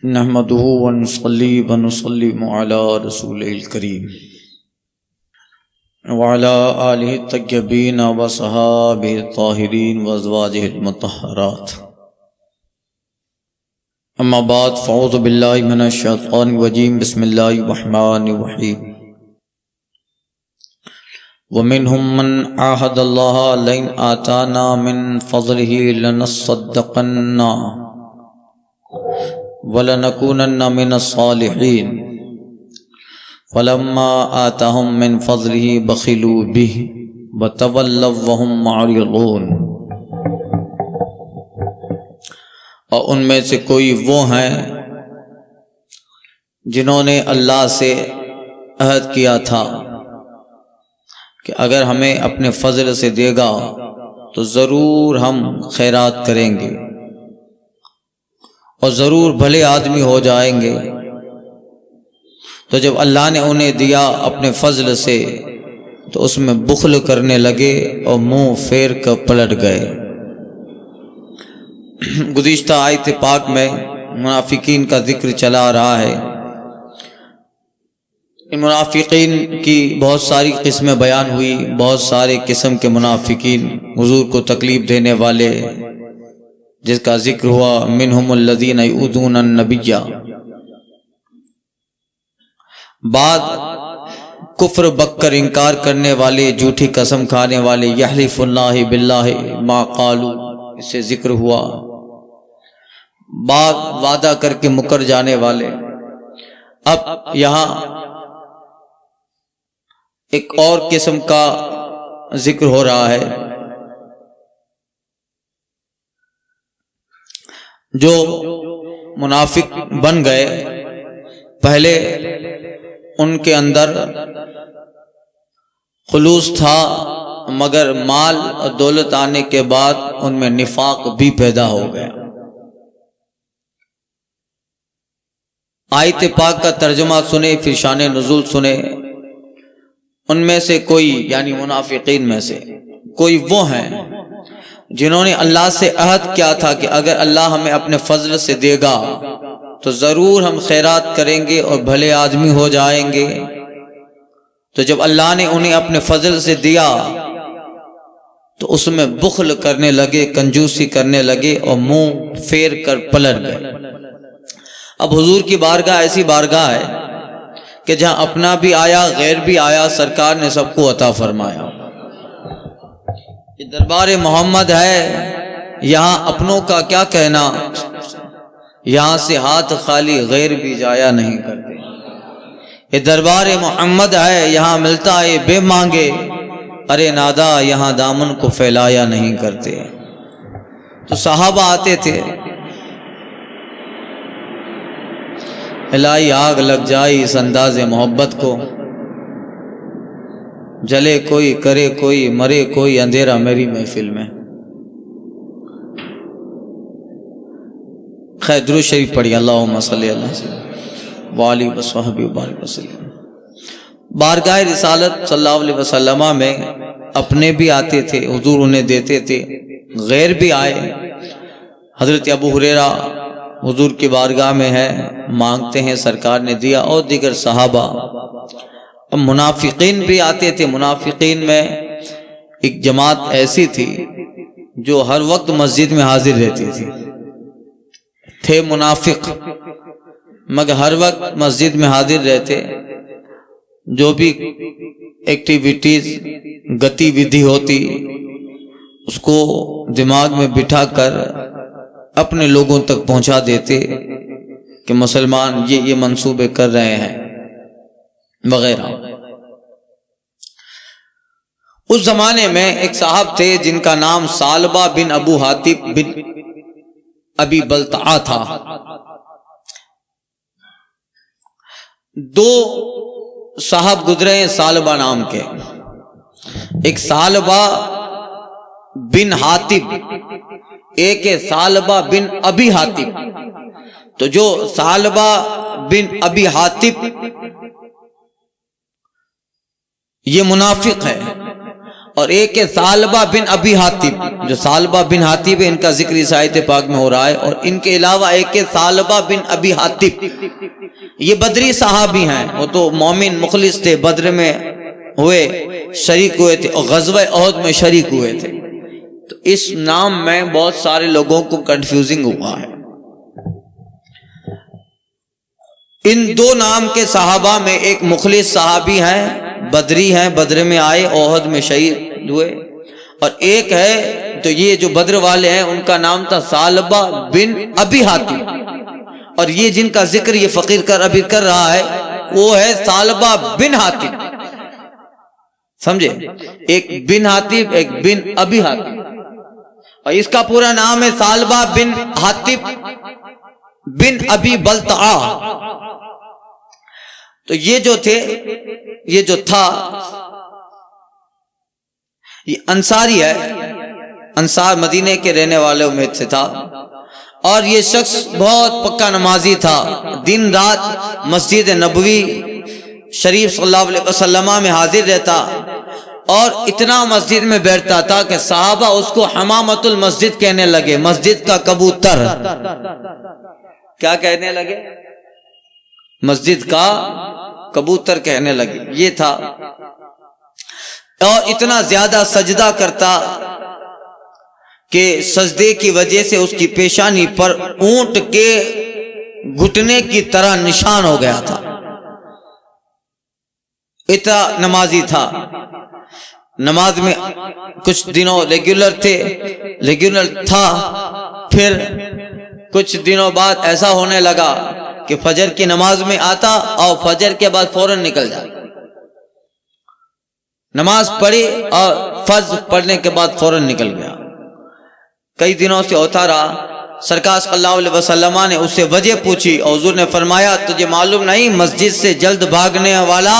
نحمده ونصلي ونسلم على رسوله الكريم وعلى آله الطيبين وصحابه الطاهرين وأزواجه المطهرات. أما بعد فأعوذ بالله من الشيطان الرجيم. بسم الله الرحمن الرحيم. ومنهم من عاهد الله لئن آتانا من فضله لنصدقن وَلَنَكُونَنَّ مِنَ الصَّالِحِينَ فَلَمَّا آتَاهُم مِّن فَضْلِهِ بَخِلُوا بِهِ وَتَوَلَّوْا وَهُمْ مُعْرِضُونَ. اور ان میں سے کوئی وہ ہیں جنہوں نے اللہ سے عہد کیا تھا کہ اگر ہمیں اپنے فضل سے دے گا تو ضرور ہم خیرات کریں گے اور ضرور بھلے آدمی ہو جائیں گے. تو جب اللہ نے انہیں دیا اپنے فضل سے تو اس میں بخل کرنے لگے اور منہ پھیر کر پلٹ گئے. گزشتہ آیت پاک میں منافقین کا ذکر چلا آ رہا ہے. ان منافقین کی بہت ساری قسمیں بیان ہوئی. بہت سارے قسم کے منافقین حضور کو تکلیف دینے والے، جس کا ذکر ہوا منہم الذین یؤذون النبی. بعد کفر بکر انکار کرنے والے، جھوٹی قسم کھانے والے، یحلف اللہ باللہ ما قالوا، اس سے ذکر ہوا. بعد وعدہ کر کے مکر جانے والے. اب یہاں ایک اور قسم کا ذکر ہو رہا ہے جو منافق بن گئے. پہلے ان کے اندر خلوص تھا، مگر مال اور دولت آنے کے بعد ان میں نفاق بھی پیدا ہو گیا. آیت پاک کا ترجمہ سنے، پھر شان نزول سنے. ان میں سے کوئی، یعنی منافقین میں سے کوئی وہ ہیں جنہوں نے اللہ سے عہد کیا تھا کہ اگر اللہ ہمیں اپنے فضل سے دے گا تو ضرور ہم خیرات کریں گے اور بھلے آدمی ہو جائیں گے. تو جب اللہ نے انہیں اپنے فضل سے دیا تو اس میں بخل کرنے لگے، کنجوسی کرنے لگے اور منہ پھیر کر پلٹ گئے. اب حضور کی بارگاہ ایسی بارگاہ ہے کہ جہاں اپنا بھی آیا، غیر بھی آیا، سرکار نے سب کو عطا فرمایا. یہ دربار محمد ہے، یہاں اپنوں کا کیا کہنا، یہاں سے ہاتھ خالی غیر بھی جایا نہیں کرتے. یہ دربار محمد ہے، یہاں ملتا ہے بے مانگے، ارے نادا یہاں دامن کو پھیلایا نہیں کرتے. تو صحابہ آتے تھے، الہی آگ لگ جائے اس انداز محبت کو، جلے کوئی، کرے کوئی، مرے کوئی، اندھیرا میری محفل میں. خیر درود شریف پڑھی. اللہم صلی اللہ وآلہ وصحبہ وبارک وسلم. بارگاہ رسالت صلی اللہ علیہ وسلم میں اپنے بھی آتے تھے، حضور انہیں دیتے تھے، غیر بھی آئے. حضرت ابو ہریرہ حضور کی بارگاہ میں ہے، مانگتے ہیں، سرکار نے دیا، اور دیگر صحابہ. اب منافقین بھی آتے تھے. منافقین میں ایک جماعت ایسی تھی جو ہر وقت مسجد میں حاضر رہتی تھے منافق، مگر ہر وقت مسجد میں حاضر رہتے. جو بھی ایکٹیویٹیز، گتی ودھی ہوتی، اس کو دماغ میں بٹھا کر اپنے لوگوں تک پہنچا دیتے کہ مسلمان یہ منصوبے کر رہے ہیں وغیرہ. اس زمانے میں ایک صاحب تھے جن کا نام ثعلبہ بن ابو حاتب بن ابی بلتعہ تھا. دو صاحب گزرے ہیں ثعلبہ نام کے، ایک ثعلبہ بن حاتب، ایک ہے ثعلبہ بن ابی حاتب. تو جو ثعلبہ بن ابی حاتب یہ منافق ہے، اور ایک ہے ثعلبہ بن ابی حاتب، جو ثعلبہ بن حاتب ہے ان کا ذکر اس آیت پاک میں ہو رہا ہے، اور ان کے علاوہ ایک ہے ثعلبہ بن ابی حاتب، یہ بدری صحابی ہیں، وہ تو مومن مخلص تھے، بدر میں ہوئے شریک ہوئے تھے اور غزوہ احد میں شریک ہوئے تھے۔ تو اس نام میں بہت سارے لوگوں کو کنفیوزنگ ہوا ہے۔ ان دو نام کے صحابہ میں ایک مخلص صحابی ہیں، بدری ہیں، بدر میں آئے، احد میں شہید ہوئے، اور ایک ہے تو یہ جو بدر والے ہیں ان کا نام تھا ثعلبہ بن ابی حاتب، اور یہ جن کا ذکر یہ فقیر ابھی کر رہا ہے وہ ہے ثعلبہ بن حاتب، سمجھے؟ ایک بن حاتب، ایک بن ابی حاتب، اور اس کا پورا نام ہے ثعلبہ بن حاتب بن ابی بلتعہ۔ تو یہ جو تھے، یہ جو تھا یہ انصاری ہے، انصار مدینے کے رہنے والوں میں سے تھا، اور یہ شخص بہت پکا نمازی تھا، دن رات مسجد نبوی شریف صلی اللہ علیہ وسلم میں حاضر رہتا، اور اتنا مسجد میں بیٹھتا تھا کہ صحابہ اس کو حمامت المسجد کہنے لگے، مسجد کا کبوتر۔ کیا کہنے لگے؟ مسجد کا کبوتر کہنے لگے، یہ تھا۔ اور اتنا زیادہ سجدہ کرتا کہ سجدے کی وجہ سے اس کی پیشانی پر اونٹ کے گھٹنے کی طرح نشان ہو گیا تھا، اتنا نمازی تھا۔ نماز میں کچھ دنوں ریگولر تھا، پھر کچھ دنوں بعد ایسا ہونے لگا کہ فجر کی نماز میں آتا اور فجر کے بعد فوراً نکل جاتا، نماز پڑھی اور فرض پڑھنے کے بعد فوراً نکل گیا۔ کئی دنوں سے ہوتا رہا، سرکار صلی اللہ علیہ وسلم نے اس سے وجہ پوچھی اور حضور نے فرمایا تجھے معلوم نہیں مسجد سے جلد بھاگنے والا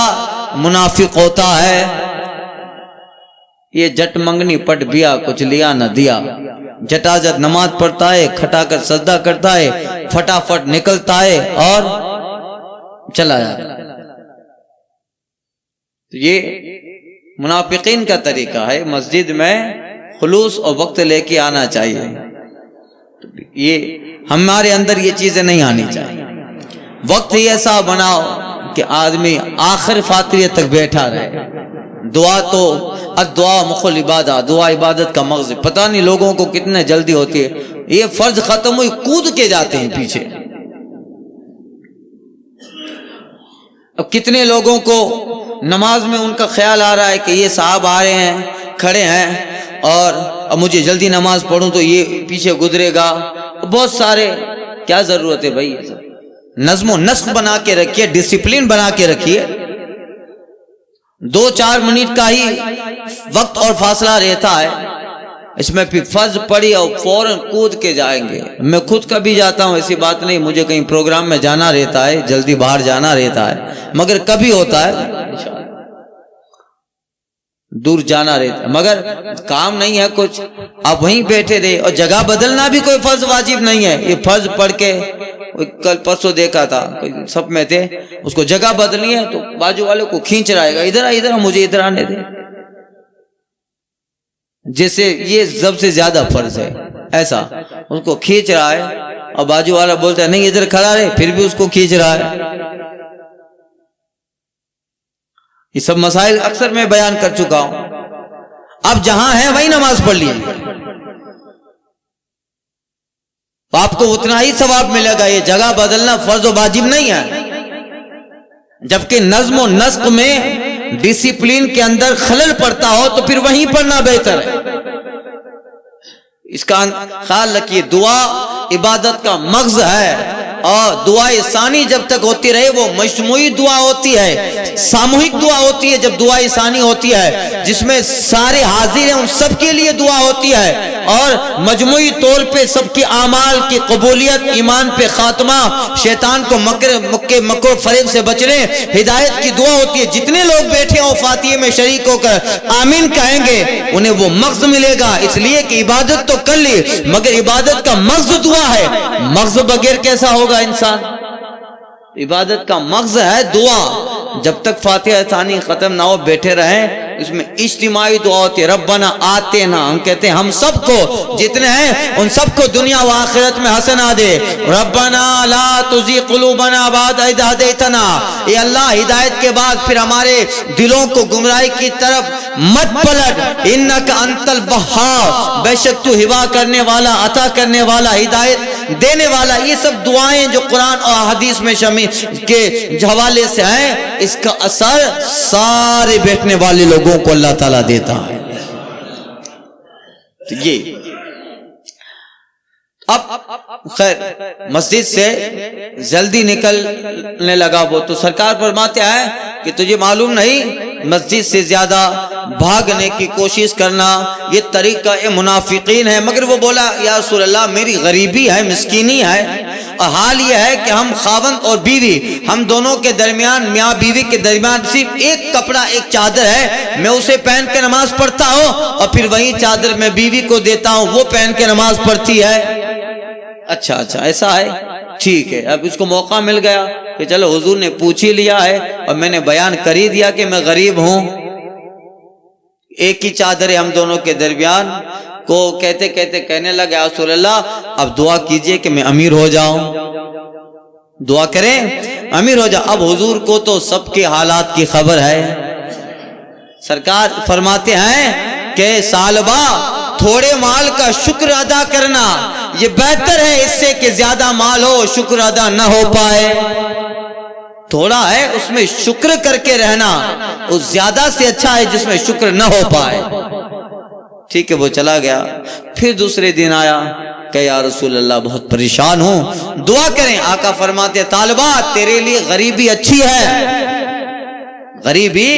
منافق ہوتا ہے، یہ جٹ منگنی پٹ بیا کچھ لیا نہ دیا، جٹاجٹ نماز پڑھتا ہے، کھٹا کر سجدہ کرتا ہے، فٹافٹ نکلتا ہے اور چلا جاتا ہے۔ یہ منافقین کا طریقہ ہے، مسجد میں خلوص اور وقت لے کے آنا چاہیے، یہ ہمارے اندر یہ چیزیں نہیں آنی چاہیے۔ وقت ہی ایسا بناؤ کہ آدمی آخر فاتریہ تک بیٹھا رہے۔ دعا تو الدعاء مخ العبادہ، دعا عبادت کا مغز، پتہ نہیں لوگوں کو کتنے جلدی ہوتی ہے، یہ فرض ختم ہوئی کود کے جاتے ہیں پیچھے۔ اب کتنے لوگوں کو نماز میں ان کا خیال آ رہا ہے کہ یہ صاحب آ رہے ہیں، کھڑے ہیں، اور اب مجھے جلدی نماز پڑھوں تو یہ پیچھے گزرے گا، بہت سارے، کیا ضرورت ہے بھائی؟ نظم و نسق بنا کے رکھیے، ڈسپلن بنا کے رکھیے، 2-4 منٹ کا ہی وقت اور فاصلہ رہتا ہے، اس میں پھر فرض پڑھی اور فوراً کود کے جائیں گے۔ میں خود کبھی جاتا ہوں، ایسی بات نہیں، مجھے کہیں پروگرام میں جانا رہتا ہے، جلدی باہر جانا رہتا ہے، مگر کبھی ہوتا ہے دور جانا رہتا ہے، مگر کام نہیں ہے کچھ، آپ وہیں بیٹھے رہے، اور جگہ بدلنا بھی کوئی فرض واجب نہیں ہے۔ یہ فرض پڑھ کے کل پرسوں دیکھا تھا، سب میں تھے، اس کو جگہ بدلنی ہے تو بازو والے کو کھینچ رہا ہے، ادھر مجھے ادھر آنے دے، جیسے یہ سب سے زیادہ فرض ہے، ایسا اس کو کھینچ رہا ہے، اور بازو والا بولتا ہے نہیں ادھر کھڑا رہے، پھر بھی اس کو کھینچ رہا ہے۔ یہ سب مسائل اکثر میں بیان کر چکا ہوں، اب جہاں ہے وہیں نماز پڑھ لیجیے، آپ کو اتنا ہی ثواب ملے گا۔ یہ جگہ بدلنا فرض و واجب نہیں ہے، جبکہ نظم و نسق میں ڈسپلن کے اندر خلل پڑتا ہو تو پھر وہیں پڑھنا بہتر ہے۔ اس کا خیال رکھیے، دعا عبادت کا مغز ہے، اور دعا ثانی جب تک ہوتی رہے وہ مجموعی دعا ہوتی ہے، ساموہک دعا ہوتی ہے۔ جب دعا ثانی ہوتی ہے جس میں سارے حاضر ہیں ان سب کے لیے دعا ہوتی ہے، اور مجموعی طور پہ سب کے اعمال کی قبولیت، ایمان پہ خاتمہ، شیطان کو مکر فریب سے بچنے، ہدایت کی دعا ہوتی ہے۔ جتنے لوگ بیٹھے ہوں فاتحے میں شریک ہو کر آمین کہیں گے انہیں وہ مغز ملے گا، اس لیے کہ عبادت تو کر لی مگر عبادت کا مغز دعا ہے۔ مغز بغیر کیسا ہوگا انسان؟ عبادت کا مغز ہے دعا۔ جب تک فاتحہ ثانی ختم نہ ہو بیٹھے رہیں اس میں اجتماعی دعا ہوتی ہے، ربنا آتینا، ہم کہتے ہیں ہم سب کو جتنے ہیں ان سب کو دنیا و آخرت میں حسنہ دے، ربنا لا تزغ قلوبنا بعد اذ ہدیتنا، اے اللہ ہدایت کے بعد پھر ہمارے دلوں کو گمراہی کی طرف مت پلٹ، انک انت الوہاب، بے شک تو ہبا کرنے والا، عطا کرنے والا، ہدایت دینے والا۔ یہ سب دعائیں جو قرآن اور حدیث میں شامل کے حوالے سے ہیں، اس کا اثر سارے بیٹھنے والے لوگوں کو اللہ تعالیٰ دیتا ہے۔ تو یہ اب خیر مسجد سے جلدی نکلنے لگا وہ، تو سرکار فرماتے ہیں کہ تجھے معلوم نہیں مسجد سے زیادہ بھاگنے کی کوشش کرنا یہ طریقہ منافقین ہے۔ مگر وہ بولا یا رسول اللہ میری غریبی ہے، مسکینی ہے، اور حال یہ ہے کہ ہم خاوند اور بیوی، ہم دونوں کے درمیان، میاں بیوی کے درمیان صرف ایک کپڑا، ایک چادر ہے، میں اسے پہن کے نماز پڑھتا ہوں اور پھر وہی چادر میں بیوی کو دیتا ہوں، وہ پہن کے نماز پڑھتی ہے۔ اچھا ایسا ہے، ٹھیک ہے۔ اب اس کو موقع مل گیا کہ چلو حضور نے پوچھ ہی لیا ہے اور میں نے بیان کر ہی دیا کہ میں غریب ہوں، ایک ہی چادر ہے ہم دونوں کے درمیان، کو کہتے کہتے کہنے لگا یا رسول اللہ اب دعا کیجئے کہ میں امیر ہو جاؤں، دعا کریں امیر ہو جاؤں۔ اب حضور کو تو سب کے حالات کی خبر ہے، سرکار فرماتے ہیں کہ سالبہ تھوڑے مال کا شکر ادا کرنا یہ بہتر ہے اس سے کہ زیادہ مال ہو شکر ادا نہ ہو پائے۔ تھوڑا ہے اس میں شکر کر کے رہنا، اس زیادہ سے اچھا ہے جس میں شکر نہ ہو پائے۔ ٹھیک ہے، وہ چلا گیا۔ پھر دوسرے دن آیا کہ یا رسول اللہ بہت پریشان ہوں، دعا کریں۔ آقا فرماتے طالبہ تیرے لیے غریبی اچھی ہے، غریبی۔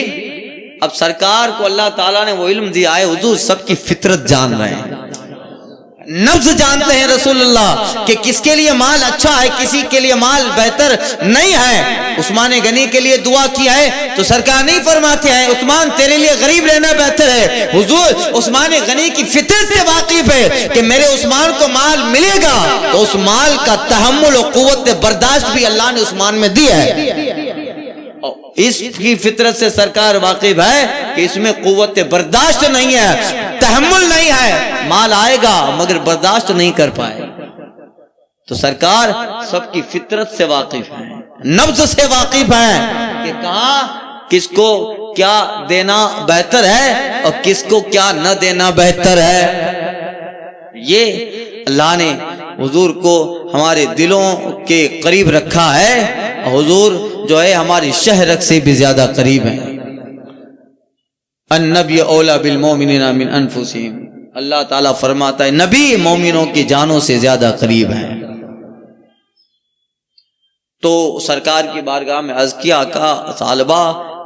اب سرکار کو اللہ تعالیٰ نے وہ علم دیا ہے، حضور سب کی فطرت جان رہے ہیں، نبض جانتے ہیں رسول اللہ کہ کس کے لیے مال اچھا ہے، کسی کے لیے مال بہتر نہیں ہے۔ عثمان غنی کے لیے دعا کیا ہے تو سرکار نہیں فرماتے ہیں عثمان تیرے لیے غریب رہنا بہتر ہے، حضور عثمان غنی کی فطرت سے واقف ہے کہ میرے عثمان کو مال ملے گا تو اس مال کا تحمل و قوت برداشت بھی اللہ نے عثمان میں دی ہے۔ اس کی فطرت سے سرکار واقف ہے کہ اس میں قوت برداشت نہیں ہے، تحمل نہیں ہے، مال آئے گا مگر برداشت نہیں کر پائے۔ تو سرکار سب کی فطرت سے واقف ہے، نبض سے واقف ہے کہ کہاں کس کو کیا دینا بہتر ہے اور کس کو کیا نہ دینا بہتر ہے۔ یہ اللہ نے حضور کو ہمارے دلوں کے قریب رکھا ہے، حضور جو ہے ہماری شہرت سے بھی زیادہ قریب ہیں۔ النبی اولا بالمومنین من انفسہم، اللہ تعالیٰ فرماتا ہے نبی مومنوں کی جانوں سے زیادہ قریب ہیں۔ تو سرکار کی بارگاہ میں عرض کیا آقا طالبہ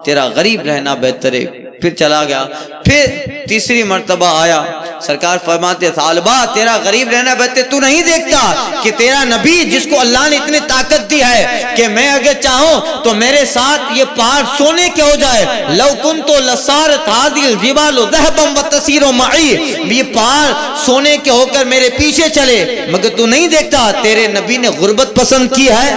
تیرا غریب رہنا بہتر ہے، پھر چلا گیا۔ پھر تیسری مرتبہ آیا، سرکار فرماتے طالبہ تیرا غریب رہنا بہتر، تو نہیں دیکھتا کہ تیرا نبی جس کو اللہ نے اتنی طاقت دی ہے کہ میں اگر چاہوں تو میرے ساتھ یہ پہاڑ سونے کے ہو جائے، لو کنت لصارت هذه الجبال ذهبا وتسير معي، یہ پہاڑ سونے کے ہو کر میرے پیچھے چلے، مگر تو نہیں دیکھتا تیرے نبی نے غربت پسند کی ہے،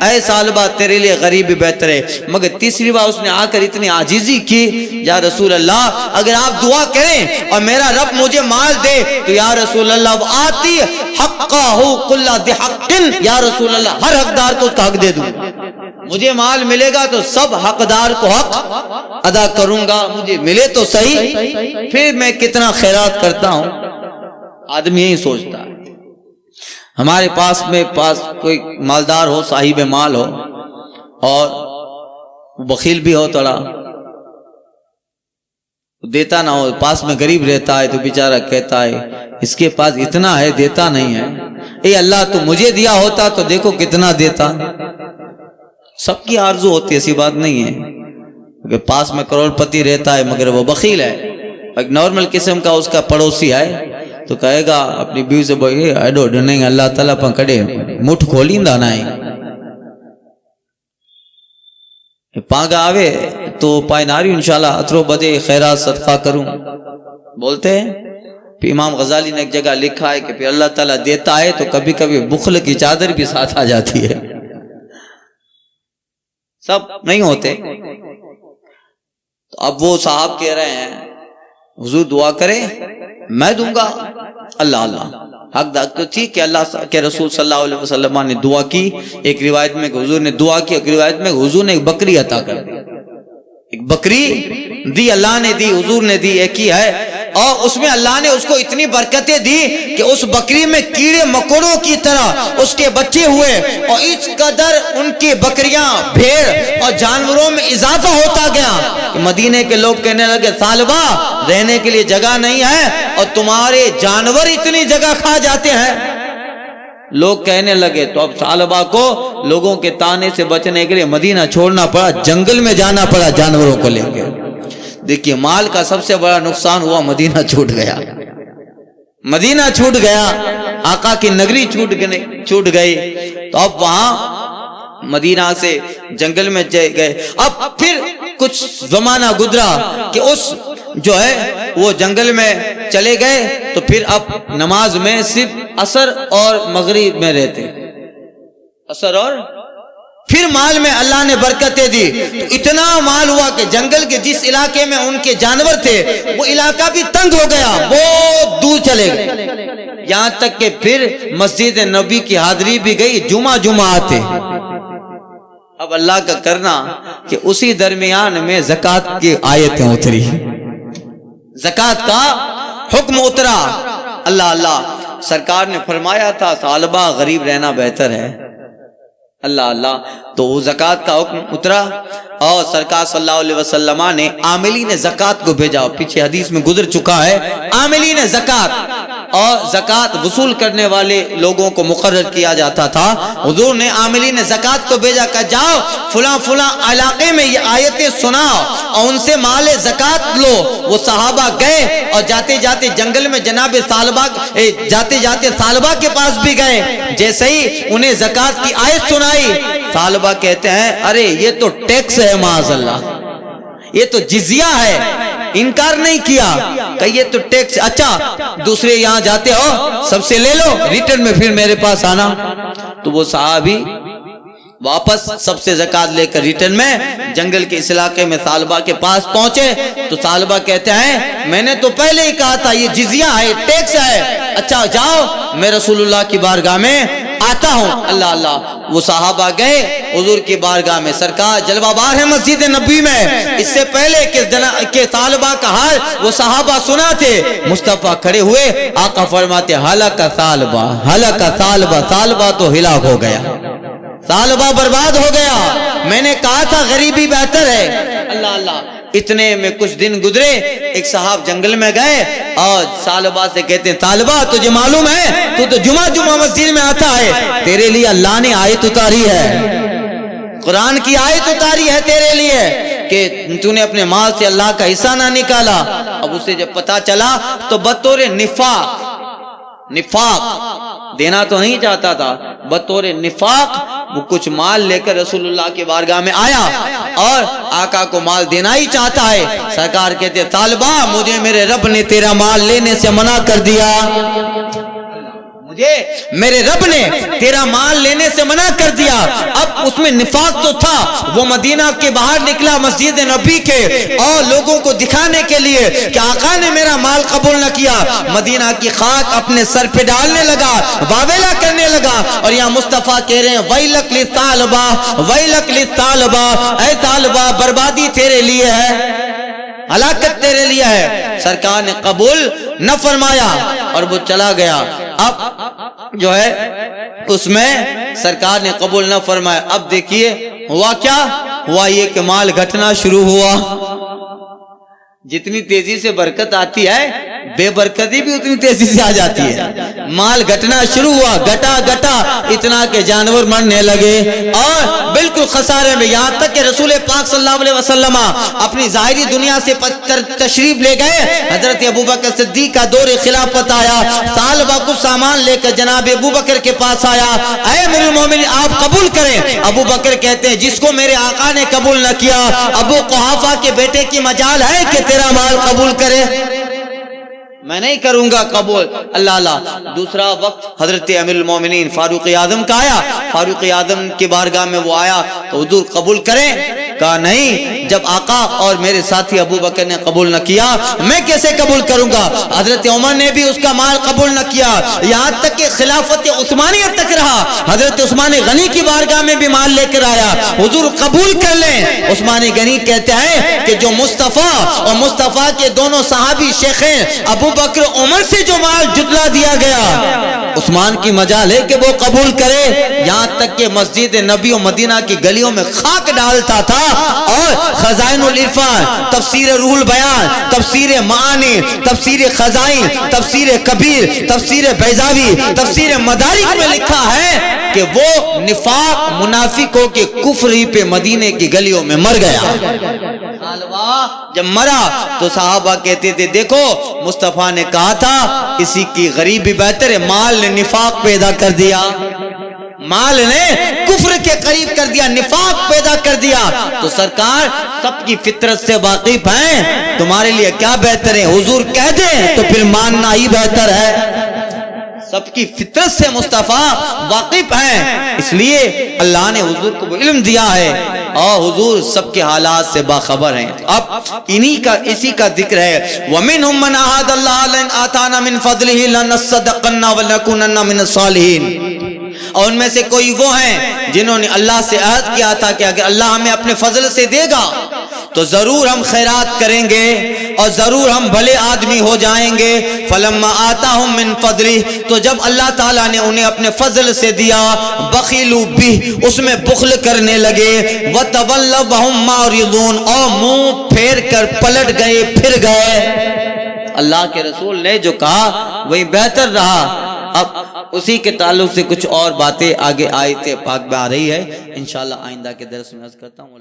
اے سالبہ تیرے لیے غریبی بہتر ہے۔ مگر تیسری بار اس نے آ کر اتنی عاجزی کی، یا رسول اللہ اگر آپ دعا کریں اور میرا رب مجھے مال دے تو یا رسول اللہ آتی حقہ کل ذی حق، یا رسول اللہ ہر حقدار کو اس کا حق دے دوں، مجھے مال ملے گا تو سب حقدار کو حق ادا کروں گا، مجھے ملے تو صحیح، پھر میں کتنا خیرات کرتا ہوں۔ آدمی یہی سوچتا ہے، ہمارے پاس کوئی مالدار ہو، صاحب مال ہو اور بخیل بھی ہو، تھوڑا دیتا نہ ہو، پاس میں غریب رہتا ہے تو بیچارہ کہتا ہے اس کے پاس اتنا ہے دیتا نہیں ہے، اے اللہ تو مجھے دیا ہوتا تو دیکھو کتنا دیتا۔ سب کی آرزو ہوتی ہے، ایسی بات نہیں ہے کہ پاس میں کروڑ پتی رہتا ہے مگر وہ بخیل ہے۔ ایک نارمل قسم کا اس کا پڑوسی ہے تو کہے گا اپنی بیوی سے بولے ایڈو ڈنیں اللہ تعالیٰ پا کڑے مٹھ کھولیندا نائیں، پانگا آوے تو پائے ناری انشاءاللہ اترو بدے خیرات صدقہ کروں بولتے ہیں۔ پھر امام غزالی نے ایک جگہ لکھا ہے کہ پھر اللہ تعالیٰ دیتا ہے تو کبھی کبھی بخل کی چادر بھی ساتھ آ جاتی ہے، سب نہیں ہوتے۔ تو اب وہ صاحب کہہ رہے ہیں حضور دعا کرے میں دوں گا. اللہ اللہ حق تو تھی کہ اللہ کے رسول صلی اللہ علیہ وسلم نے دعا کی. ایک روایت میں حضور نے دعا کی, ایک روایت میں حضور نے ایک بکری عطا کر دی. ایک بکری دی اللہ نے دی, حضور نے دی, ایک ہی ہے. اور اس میں اللہ نے اس کو اتنی برکتیں دی کہ اس بکری میں کیڑے مکوڑوں کی طرح اس کے بچے ہوئے, اور اس قدر ان کی بکریاں, بھیڑ اور جانوروں میں اضافہ ہوتا گیا کہ مدینے کے لوگ کہنے لگے ثعلبہ رہنے کے لیے جگہ نہیں ہے اور تمہارے جانور اتنی جگہ کھا جاتے ہیں. لوگ کہنے لگے تو اب ثعلبہ کو لوگوں کے طعنے سے بچنے کے لیے مدینہ چھوڑنا پڑا, جنگل میں جانا پڑا جانوروں کو لے کے. دیکھیے مال کا سب سے بڑا نقصان ہوا, مدینہ چھوٹ گیا, مدینہ چھوٹ گیا, آقا کی نگری چھوٹ گئی. تو اب وہاں مدینہ سے جنگل میں گئے. اب پھر کچھ زمانہ گزرا کہ اس جو ہے وہ جنگل میں چلے گئے, تو پھر اب نماز میں صرف عصر اور مغرب میں رہتے, عصر اور پھر مال میں اللہ نے برکتیں دی. تو اتنا مال ہوا کہ جنگل کے جس علاقے میں ان کے جانور تھے وہ علاقہ بھی تنگ ہو گیا, بہت دور چلے گئے. یہاں تک کہ پھر مسجد نبی کی حاضری بھی گئی, جمعہ آتے. اب اللہ کا کرنا کہ اسی درمیان میں زکوٰۃ کی آیتیں اتری, زکوٰۃ کا حکم اترا. اللہ اللہ سرکار نے فرمایا تھا ثعلبہ غریب رہنا بہتر ہے. اللہ اللہ تو وہ زکوٰۃ کا حکم اترا اور سرکار صلی اللہ علیہ وسلم نے عاملین زکوٰۃ کو بھیجا. پیچھے حدیث میں گزر چکا ہے, عاملین زکوٰۃ اور زکوٰۃ وصول کرنے والے لوگوں کو مقرر کیا جاتا تھا. حضور نے عاملین زکوٰۃ کو بھیجا کہ جاؤ فلاں فلاں علاقے میں یہ آیتیں سناؤ اور ان سے مال زکوٰۃ لو. وہ صحابہ گئے اور جاتے جاتے جنگل میں جناب ثعلبہ جاتے جاتے ثعلبہ کے پاس بھی گئے. جیسے ہی انہیں زکوٰۃ کی آیت سنائی, ثعلبہ کہتے ہیں ارے یہ تو ٹیکس ہے, معاذ اللہ یہ تو جزیہ ہے. انکار نہیں کیا کہ یہ تو ٹیکس, اچھا دوسرے یہاں جاتے ہو سب سے لے لو, ریٹرن میں پھر میرے پاس آنا. تو وہ صحابی واپس سب سے زکوٰۃ لے کر ریٹرن میں جنگل کے اس علاقے میں ثعلبہ کے پاس پہنچے. تو ثعلبہ کہتے ہیں میں نے تو پہلے ہی کہا تھا یہ جزیہ ہے, ٹیکس ہے. اچھا جاؤ میں رسول اللہ کی بارگاہ میں آتا ہوں. اللہ اللہ وہ صحابہ گئے حضور کی بارگاہ میں. سرکار جلوہ بار ہے مسجد نبی میں. اس سے پہلے کہ ثعلبہ کا حال وہ صحابہ سنا تھے, مصطفیٰ کھڑے ہوئے, آقا فرماتے ہلاک ثعلبہ, ہلاک ثعلبہ, ثعلبہ تو ہلاک ہو گیا, ثعلبہ برباد ہو گیا. میں نے کہا تھا غریبی بہتر ہے. اللہ اللہ اتنے میں کچھ دن گزرے, ایک صاحب جنگل میں گئے اور ثعلبہ سے کہتے ہیں ثعلبہ تجھے معلوم ہے تو جمعہ مسجد میں آتا ہے, تیرے لیے اللہ نے آیت اتاری ہے, قرآن کی آیت اتاری ہے تیرے لیے کہ تو نے اپنے مال سے اللہ کا حصہ نہ نکالا. اب اسے جب پتا چلا تو بطور نفاق دینا تو نہیں چاہتا تھا, بطور نفاق وہ کچھ مال لے کر رسول اللہ کی بارگاہ میں آیا اور آقا کو مال دینا ہی چاہتا ہے. سرکار کہتے ثعلبہ مجھے میرے رب نے تیرا مال لینے سے منع کر دیا, مجھے میرے رب نے تیرا مال لینے سے منع کر دیا. اب اس میں نفاق تو تھا, وہ مدینہ کے باہر نکلا مسجد نبی کے اور لوگوں کو دکھانے کے لیے کہ آقا نے میرا مال قبول نہ کیا, مدینہ کی خاک اپنے سر پہ ڈالنے لگا, واویلا کرنے لگا. اور یہاں مصطفیٰ کہہ رہے ہیں ویلک للثعلبہ, ویلک للثعلبہ, اے ثعلبہ بربادی تیرے لیے ہے, ہلاکت تیرے لیے ہے. سرکار نے قبول نہ فرمایا اور وہ چلا گیا. اب جو ہے اس میں سرکار نے قبول نہ فرمایا. اب دیکھیے ہوا کیا, ہوا یہ کہ مال گھٹنا شروع ہوا. جتنی تیزی سے برکت آتی ہے بے برکتی بھی اتنی تیزی سے آ جاتی ہے. مال گھٹنا شروع ہوا, گٹا اتنا کہ جانور مرنے لگے اور بالکل خسارے میں, یہاں تک کہ رسول پاک صلی اللہ علیہ وسلم اپنی ظاہری دنیا سے تشریف لے گئے. حضرت ابوبکر صدیق کا دور خلافت آیا, ثعلبہ کو سامان لے کر جناب ابوبکر کے پاس آیا, اے امیر المومنین آپ قبول کریں. ابوبکر کہتے ہیں جس کو میرے آقا نے قبول نہ کیا, ابو قحافہ کے بیٹے کی مجال ہے کہ تیرا مال قبول کرے. میں نہیں کروں گا قبول. اللہ. دوسرا وقت حضرت امیر المومنین فاروق اعظم کا آیا. فاروق اعظم کی بارگاہ میں وہ آیا تو حضور قبول کریں؟ کہا نہیں. جب آقا اور میرے ساتھی ابو بکر نے قبول نہ کیا میں کیسے قبول کروں گا؟ حضرت عمر نے بھی اس کا مال قبول نہ کیا، یہاں تک کہ خلافت عثمانیت تک رہا. حضرت عثمان غنی کی بارگاہ میں بھی مال لے کر آیا. حضور قبول کر لیں. عثمان غنی کہتے ہیں کہ جو مصطفیٰ اور مصطفیٰ کے دونوں صحابی شیخین ابو بکر عمر سے جو مال جتلا دیا گیا، عثمان کی مجال ہے کہ وہ قبول کرے. یہاں تک کہ مسجد نبی و مدینہ کی گلیوں میں خاک ڈالتا تھا اور خزائن العرفان، تفسیر روح البیان، تفسیر معانی، تفسیر خزائن، تفسیر کبیر، تفسیر بیضاوی، تفسیر مدارک میں لکھا ہے کہ وہ نفاق منافقوں کے کفر ہی پہ مدینے کی گلیوں میں مر گیا. جب مرا تو صحابہ کہتے تھے دیکھو مصطفیٰ نے کہا تھا کسی کی غریبی بہتر ہے. مال نے نفاق پیدا کر دیا، مال نے کفر کے قریب کر دیا، نفاق پیدا کر دیا. تو سرکار سب کی فطرت سے واقف ہیں، تمہارے لیے کیا بہتر ہے؟ حضور کہہ دیں تو پھر ماننا ہی بہتر ہے. سب کی فطرت سے مصطفیٰ واقف ہیں، اس لیے اللہ نے حضور کو علم دیا ہے اور حضور سب کے حالات سے باخبر ہیں. اب اسی کا ذکر ہے وَمِنْهُمْ مَنْ عَاهَدَ اللَّهَ لَنْ آتَانَا مِنْ فَضْلِهِ لَنَصَّدَقَنَّ وَلَنَكُونَنَّ مِنَ الصَّالِحِينَ. اور ان میں سے کوئی وہ ہیں جنہوں نے اللہ سے عہد کیا تھا کہ اگر اللہ ہمیں اپنے فضل سے دے گا تو ضرور ہم خیرات کریں گے اور ضرور ہم بھلے آدمی ہو جائیں گے. فَلَمَّا آتَاهُم مِّن فَضْلِهِ، تو جب اللہ تعالیٰ نے انہیں اپنے فضل سے دیا، بخیلوا بِہ، اس میں بخل کرنے لگے، وَتَوَلَّوْا وَهُم مُّعْرِضُونَ، اور منہ پھیر کر پلٹ گئے پھر گئے. اللہ کے رسول نے جو کہا وہی بہتر رہا. اب اسی کے تعلق سے کچھ اور باتیں آگے آیت پاک میں آ رہی ہے، انشاءاللہ آئندہ کے درس میں عرض کرتا ہوں.